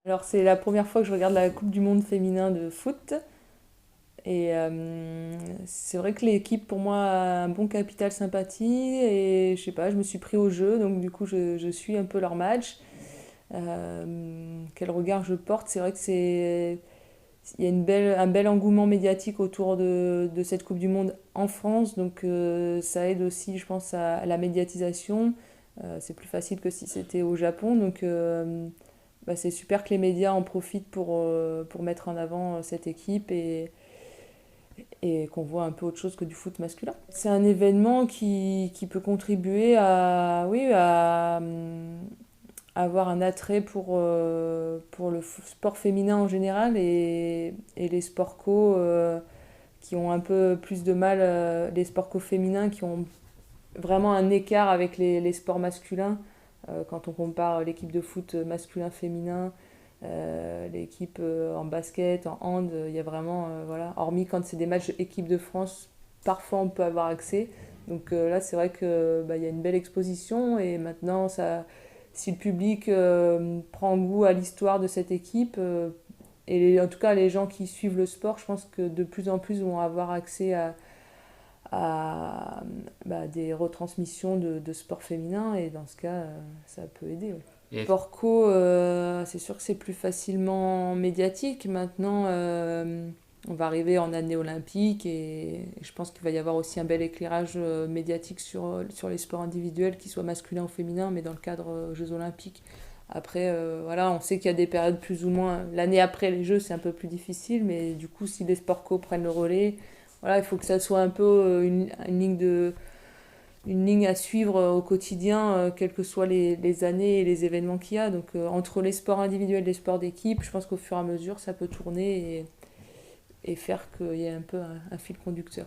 Alors c'est la première fois que je regarde la Coupe du monde féminin de foot. Et c'est vrai que l'équipe pour moi a un bon capital sympathie et je sais pas, je me suis pris au jeu, donc du coup je suis un peu leur match. Quel regard je porte, c'est vrai que il y a un bel engouement médiatique autour de cette Coupe du Monde en France, donc ça aide aussi, je pense, à la médiatisation. C'est plus facile que si c'était au Japon, donc bah, c'est super que les médias en profitent pour mettre en avant cette équipe et qu'on voit un peu autre chose que du foot masculin. C'est un événement qui peut contribuer à, oui, à avoir un attrait pour le sport féminin en général et les sports co qui ont un peu plus de mal, les sports co féminins qui ont vraiment un écart avec les sports masculins. Quand on compare l'équipe de foot masculin-féminin, l'équipe en basket, en hand, il y a vraiment, voilà, hormis quand c'est des matchs équipe de France, parfois on peut avoir accès. Donc là, c'est vrai que bah, y a une belle exposition et maintenant, si le public prend goût à l'histoire de cette équipe, en tout cas les gens qui suivent le sport, je pense que de plus en plus vont avoir accès à bah, des retransmissions de sport féminin et dans ce cas, ça peut aider. Ouais. Et Sport co, c'est sûr que c'est plus facilement médiatique. Maintenant, on va arriver en année olympique et je pense qu'il va y avoir aussi un bel éclairage médiatique sur les sports individuels, qu'ils soient masculins ou féminins, mais dans le cadre Jeux olympiques. Après, voilà, on sait qu'il y a des périodes plus ou moins. L'année après les Jeux, c'est un peu plus difficile, mais du coup, si les sports co prennent le relais, voilà, il faut que ça soit un peu une ligne à suivre au quotidien, quelles que soient les années et les événements qu'il y a. Donc entre les sports individuels et les sports d'équipe, je pense qu'au fur et à mesure, ça peut tourner et faire qu'il y ait un peu un fil conducteur.